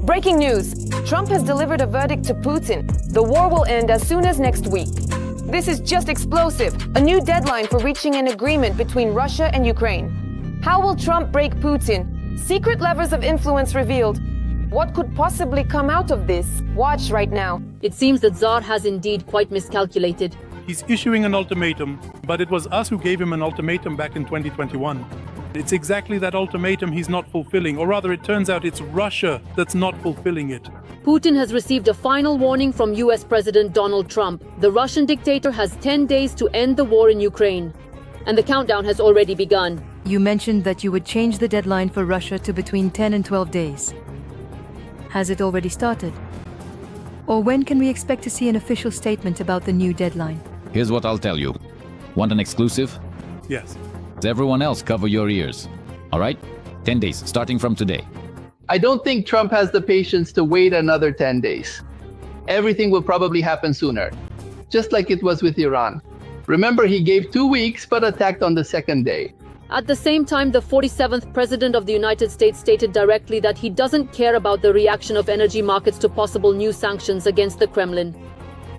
Breaking news! Trump has delivered a verdict to Putin. The war will end as soon as next week. This is just explosive, a new deadline for reaching an agreement between Russia and Ukraine. How will Trump break Putin? Secret levers of influence revealed. What could possibly come out of this? Watch right now. It seems that Tsar has indeed quite miscalculated. He's issuing an ultimatum, but it was us who gave him an ultimatum back in 2021. It's exactly that ultimatum he's not fulfilling, or rather it turns out it's Russia that's not fulfilling it. Putin has received a final warning from US President Donald Trump. The Russian dictator has 10 days to end the war in Ukraine, and the countdown has already begun. You mentioned that you would change the deadline for Russia to between 10 and 12 days. Has it already started? Or when can we expect to see an official statement about the new deadline? Here's what I'll tell you. Want an exclusive? Yes. Everyone else, cover your ears. All right? 10 days, starting from today. I don't think Trump has the patience to wait another 10 days. Everything will probably happen sooner, just like it was with Iran. Remember, he gave 2 weeks but attacked on the second day. At the same time, the 47th President of the United States stated directly that he doesn't care about the reaction of energy markets to possible new sanctions against the Kremlin.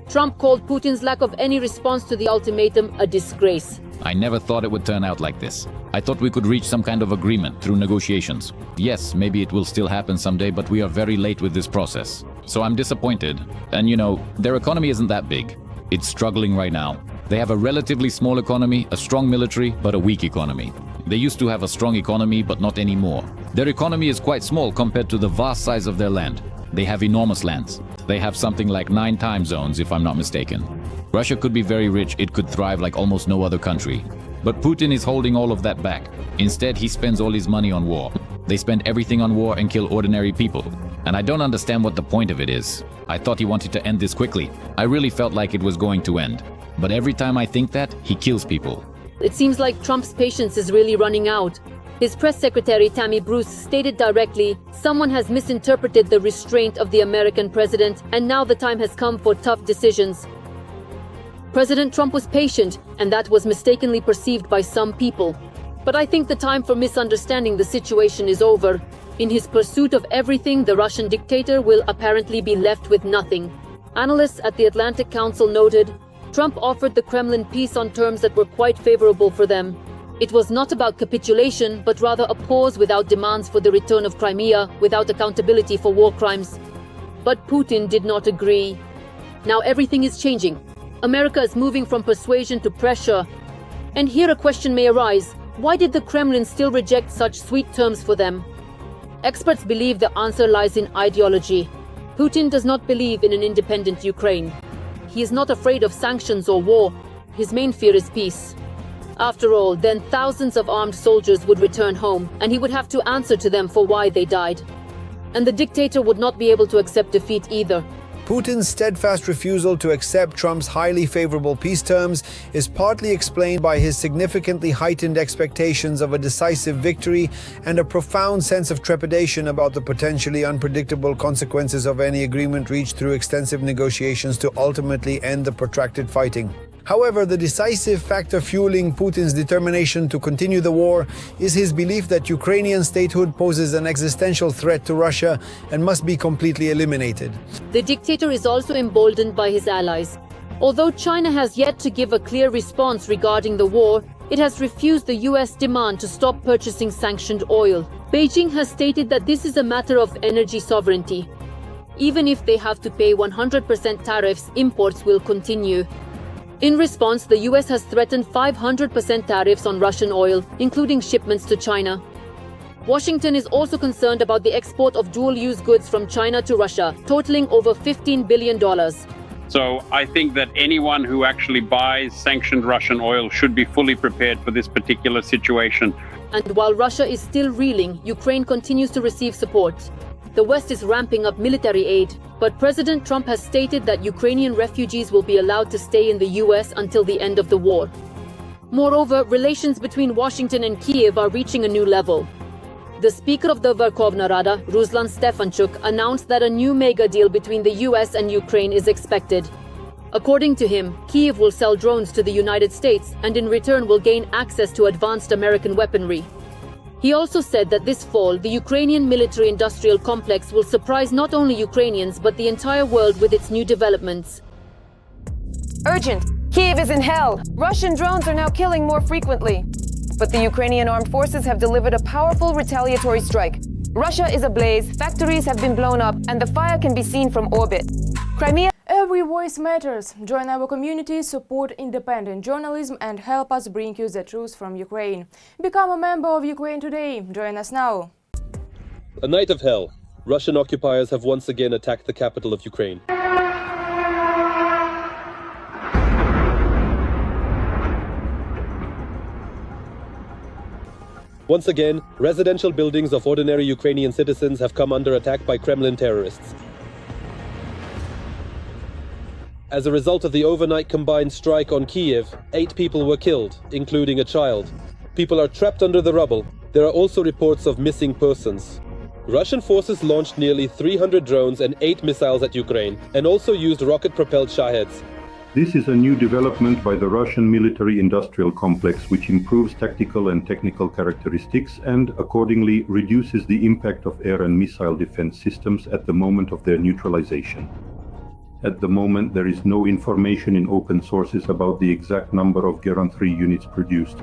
Trump called Putin's lack of any response to the ultimatum a disgrace. I never thought it would turn out like this. I thought we could reach some kind of agreement through negotiations. Yes, maybe it will still happen someday, but we are very late with this process. So I'm disappointed. And their economy isn't that big. It's struggling right now. They have a relatively small economy, a strong military, but a weak economy. They used to have a strong economy, but not anymore. Their economy is quite small compared to the vast size of their land. They have enormous lands. They have something like 9 time zones, if I'm not mistaken. Russia could be very rich, it could thrive like almost no other country. But Putin is holding all of that back. Instead, he spends all his money on war. They spend everything on war and kill ordinary people. And I don't understand what the point of it is. I thought he wanted to end this quickly. I really felt like it was going to end. But every time I think that, he kills people. It seems like Trump's patience is really running out. His press secretary, Tammy Bruce, stated directly, "Someone has misinterpreted the restraint of the American president, and now the time has come for tough decisions." President Trump was patient, and that was mistakenly perceived by some people. But I think the time for misunderstanding the situation is over. In his pursuit of everything, the Russian dictator will apparently be left with nothing. Analysts at the Atlantic Council noted, Trump offered the Kremlin peace on terms that were quite favorable for them. It was not about capitulation, but rather a pause without demands for the return of Crimea, without accountability for war crimes. But Putin did not agree. Now everything is changing. America is moving from persuasion to pressure. And here a question may arise. Why did the Kremlin still reject such sweet terms for them? Experts believe the answer lies in ideology. Putin does not believe in an independent Ukraine. He is not afraid of sanctions or war. His main fear is peace. After all, then thousands of armed soldiers would return home, and he would have to answer to them for why they died. And the dictator would not be able to accept defeat either. Putin's steadfast refusal to accept Trump's highly favorable peace terms is partly explained by his significantly heightened expectations of a decisive victory and a profound sense of trepidation about the potentially unpredictable consequences of any agreement reached through extensive negotiations to ultimately end the protracted fighting. However, the decisive factor fueling Putin's determination to continue the war is his belief that Ukrainian statehood poses an existential threat to Russia and must be completely eliminated. The dictator is also emboldened by his allies. Although China has yet to give a clear response regarding the war, it has refused the US demand to stop purchasing sanctioned oil. Beijing has stated that this is a matter of energy sovereignty. Even if they have to pay 100% tariffs, imports will continue. In response, the US has threatened 500% tariffs on Russian oil, including shipments to China. Washington is also concerned about the export of dual-use goods from China to Russia, totaling over $15 billion. So I think that anyone who actually buys sanctioned Russian oil should be fully prepared for this particular situation. And while Russia is still reeling, Ukraine continues to receive support. The West is ramping up military aid, but President Trump has stated that Ukrainian refugees will be allowed to stay in the US until the end of the war. Moreover, relations between Washington and Kiev are reaching a new level. The Speaker of the Verkhovna Rada, Ruslan Stefanchuk, announced that a new mega deal between the US and Ukraine is expected. According to him, Kiev will sell drones to the United States and in return will gain access to advanced American weaponry. He also said that this fall, the Ukrainian military-industrial complex will surprise not only Ukrainians but the entire world with its new developments. Urgent! Kyiv is in hell! Russian drones are now killing more frequently. But the Ukrainian armed forces have delivered a powerful retaliatory strike. Russia is ablaze, factories have been blown up, and the fire can be seen from orbit. Crimea. Every voice matters. Join our community, support independent journalism, and help us bring you the truth from Ukraine. Become a member of Ukraine today. Join us now. A night of hell. Russian occupiers have once again attacked the capital of Ukraine. Once again, residential buildings of ordinary Ukrainian citizens have come under attack by Kremlin terrorists. As a result of the overnight combined strike on Kyiv, 8 people were killed, including a child. People are trapped under the rubble. There are also reports of missing persons. Russian forces launched nearly 300 drones and 8 missiles at Ukraine, and also used rocket-propelled Shaheds. This is a new development by the Russian military-industrial complex, which improves tactical and technical characteristics and, accordingly, reduces the impact of air and missile defense systems at the moment of their neutralization. At the moment, there is no information in open sources about the exact number of Geron 3 units produced.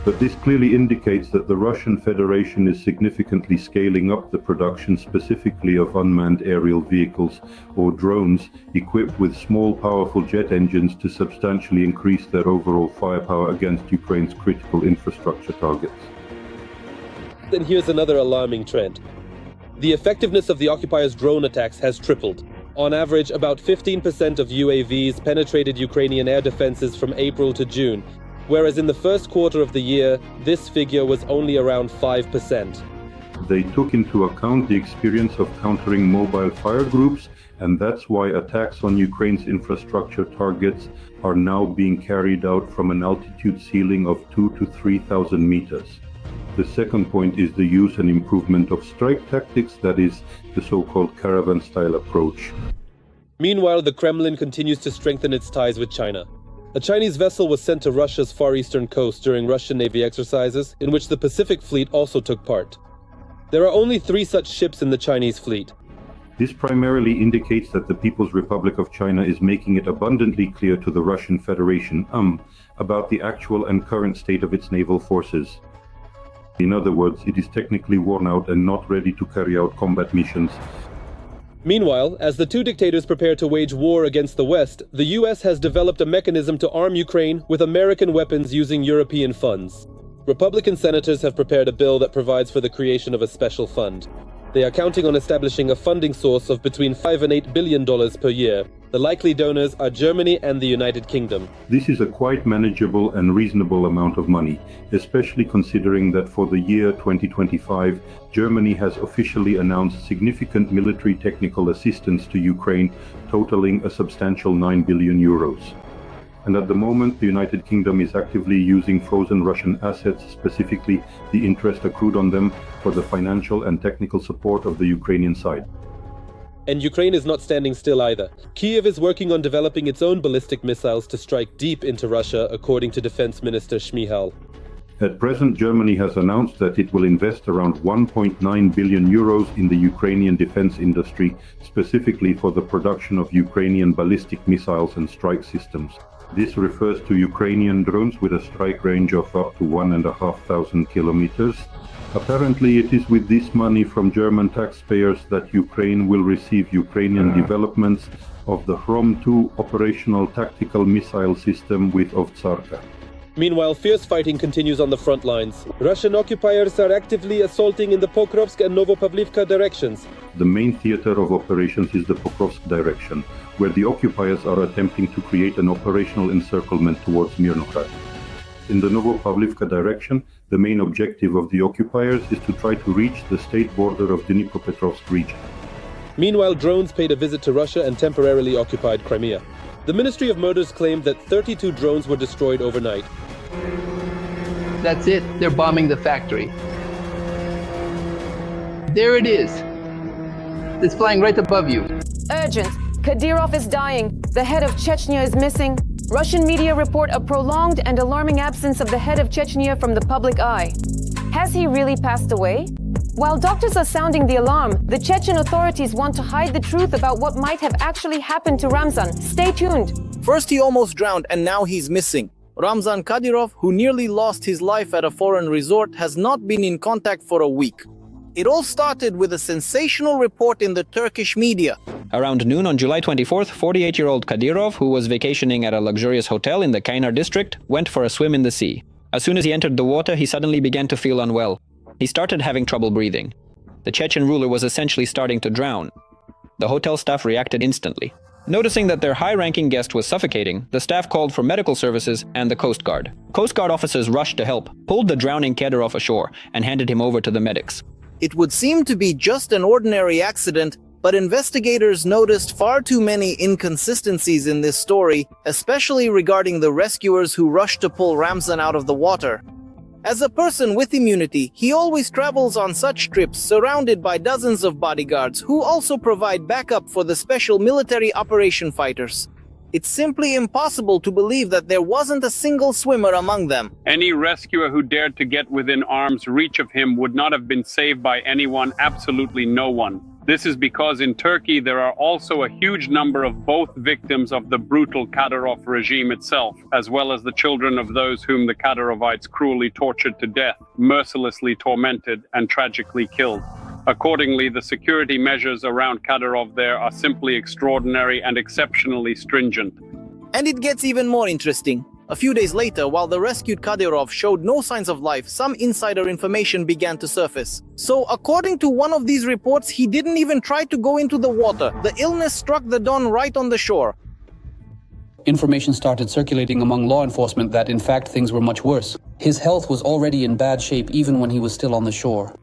But this clearly indicates that the Russian Federation is significantly scaling up the production specifically of unmanned aerial vehicles or drones equipped with small powerful jet engines to substantially increase their overall firepower against Ukraine's critical infrastructure targets. Then here's another alarming trend. The effectiveness of the occupiers' drone attacks has tripled. On average, about 15% of UAVs penetrated Ukrainian air defenses from April to June, whereas in the first quarter of the year, this figure was only around 5%. They took into account the experience of countering mobile fire groups, and that's why attacks on Ukraine's infrastructure targets are now being carried out from an altitude ceiling of 2,000 to 3,000 meters. The second point is the use and improvement of strike tactics, that is, the so-called caravan-style approach. Meanwhile, the Kremlin continues to strengthen its ties with China. A Chinese vessel was sent to Russia's far eastern coast during Russian Navy exercises, in which the Pacific Fleet also took part. There are only 3 such ships in the Chinese fleet. This primarily indicates that the People's Republic of China is making it abundantly clear to the Russian Federation about the actual and current state of its naval forces. In other words, it is technically worn out and not ready to carry out combat missions. Meanwhile, as the 2 dictators prepare to wage war against the West, the US has developed a mechanism to arm Ukraine with American weapons using European funds. Republican senators have prepared a bill that provides for the creation of a special fund. They are counting on establishing a funding source of between $5 and $8 billion per year. The likely donors are Germany and the United Kingdom. This is a quite manageable and reasonable amount of money, especially considering that for the year 2025, Germany has officially announced significant military technical assistance to Ukraine, totaling a substantial 9 billion euros. And at the moment, the United Kingdom is actively using frozen Russian assets, specifically the interest accrued on them, for the financial and technical support of the Ukrainian side. And Ukraine is not standing still either. Kyiv is working on developing its own ballistic missiles to strike deep into Russia, according to Defense Minister Shmyhal. At present, Germany has announced that it will invest around 1.9 billion euros in the Ukrainian defense industry, specifically for the production of Ukrainian ballistic missiles and strike systems. This refers to Ukrainian drones with a strike range of up to 1,500 kilometers. Apparently, it is with this money from German taxpayers that Ukraine will receive Ukrainian developments of the Hrom-2 operational tactical missile system with Ovtsarka. Meanwhile, fierce fighting continues on the front lines. Russian occupiers are actively assaulting in the Pokrovsk and Novopavlivka directions. The main theater of operations is the Pokrovsk direction, where the occupiers are attempting to create an operational encirclement towards Mirnograd. In the Novopavlivka direction, the main objective of the occupiers is to try to reach the state border of the Dnipropetrovsk region. Meanwhile, drones paid a visit to Russia and temporarily occupied Crimea. The Ministry of Motors claimed that 32 drones were destroyed overnight. That's it. They're bombing the factory. There it is. It's flying right above you. Urgent! Kadyrov is dying. The head of Chechnya is missing. Russian media report a prolonged and alarming absence of the head of Chechnya from the public eye. Has he really passed away? While doctors are sounding the alarm, the Chechen authorities want to hide the truth about what might have actually happened to Ramzan. Stay tuned. First he almost drowned and now he's missing. Ramzan Kadyrov, who nearly lost his life at a foreign resort, has not been in contact for a week. It all started with a sensational report in the Turkish media. Around noon on July 24th, 48-year-old Kadyrov, who was vacationing at a luxurious hotel in the Kaynar district, went for a swim in the sea. As soon as he entered the water, he suddenly began to feel unwell. He started having trouble breathing. The Chechen ruler was essentially starting to drown. The hotel staff reacted instantly. Noticing that their high-ranking guest was suffocating, the staff called for medical services and the Coast Guard. Coast Guard officers rushed to help, pulled the drowning Kadyrov ashore, and handed him over to the medics. It would seem to be just an ordinary accident, but investigators noticed far too many inconsistencies in this story, especially regarding the rescuers who rushed to pull Ramzan out of the water. As a person with immunity, he always travels on such trips surrounded by dozens of bodyguards who also provide backup for the special military operation fighters. It's simply impossible to believe that there wasn't a single swimmer among them. Any rescuer who dared to get within arm's reach of him would not have been saved by anyone, absolutely no one. This is because in Turkey there are also a huge number of both victims of the brutal Kadyrov regime itself, as well as the children of those whom the Kadyrovites cruelly tortured to death, mercilessly tormented, and tragically killed. Accordingly, the security measures around Kadyrov there are simply extraordinary and exceptionally stringent. And it gets even more interesting. A few days later, while the rescued Kadyrov showed no signs of life, some insider information began to surface. So, according to one of these reports, he didn't even try to go into the water. The illness struck the Don right on the shore. Information started circulating among law enforcement that, in fact, things were much worse. His health was already in bad shape even when he was still on the shore.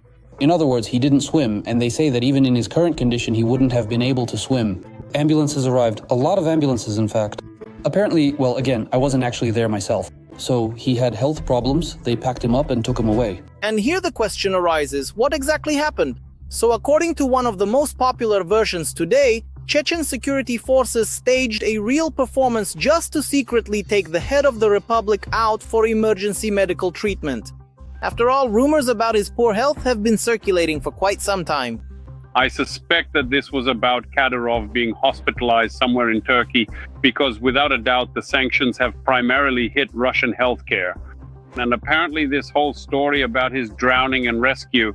In other words, he didn't swim, and they say that even in his current condition, he wouldn't have been able to swim. Ambulances arrived, a lot of ambulances, in fact. Apparently, well, again, I wasn't actually there myself. So he had health problems, they packed him up and took him away. And here the question arises, what exactly happened? So according to one of the most popular versions today, Chechen security forces staged a real performance just to secretly take the head of the republic out for emergency medical treatment. After all, rumors about his poor health have been circulating for quite some time. I suspect that this was about Kadyrov being hospitalized somewhere in Turkey because without a doubt the sanctions have primarily hit Russian healthcare. And apparently this whole story about his drowning and rescue,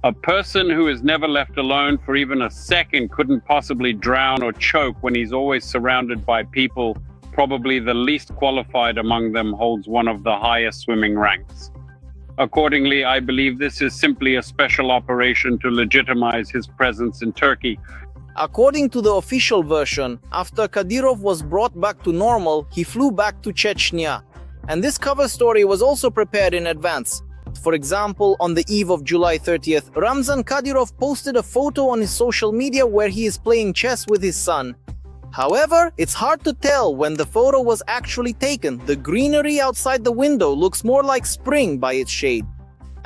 a person who is never left alone for even a second couldn't possibly drown or choke when he's always surrounded by people. Probably the least qualified among them holds one of the highest swimming ranks. Accordingly, I believe this is simply a special operation to legitimize his presence in Turkey. According to the official version, after Kadyrov was brought back to normal, he flew back to Chechnya. And this cover story was also prepared in advance. For example, on the eve of July 30th, Ramzan Kadyrov posted a photo on his social media where he is playing chess with his son. However, it's hard to tell when the photo was actually taken. The greenery outside the window looks more like spring by its shade.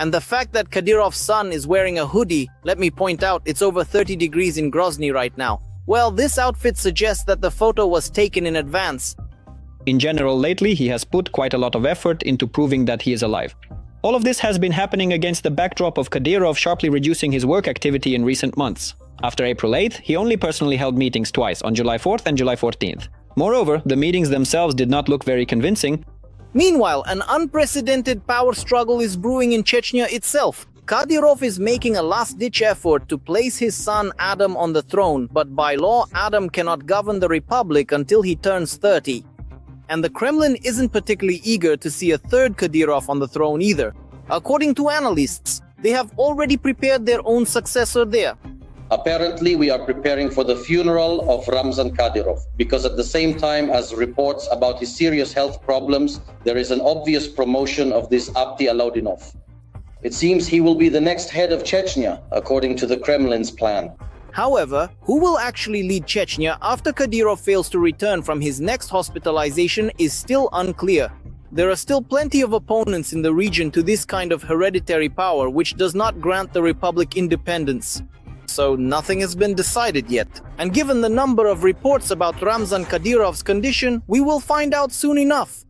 And the fact that Kadyrov's son is wearing a hoodie, let me point out, it's over 30 degrees in Grozny right now. Well, this outfit suggests that the photo was taken in advance. In general, lately, he has put quite a lot of effort into proving that he is alive. All of this has been happening against the backdrop of Kadyrov sharply reducing his work activity in recent months. After April 8th, he only personally held meetings twice, on July 4th and July 14th. Moreover, the meetings themselves did not look very convincing. Meanwhile, an unprecedented power struggle is brewing in Chechnya itself. Kadyrov is making a last-ditch effort to place his son Adam on the throne, but by law, Adam cannot govern the republic until he turns 30. And the Kremlin isn't particularly eager to see a third Kadyrov on the throne either. According to analysts, they have already prepared their own successor there. Apparently, we are preparing for the funeral of Ramzan Kadyrov because at the same time as reports about his serious health problems, there is an obvious promotion of this Abdi Alaudinov. It seems he will be the next head of Chechnya, according to the Kremlin's plan. However, who will actually lead Chechnya after Kadyrov fails to return from his next hospitalization is still unclear. There are still plenty of opponents in the region to this kind of hereditary power, which does not grant the republic independence. So nothing has been decided yet. And given the number of reports about Ramzan Kadyrov's condition, we will find out soon enough.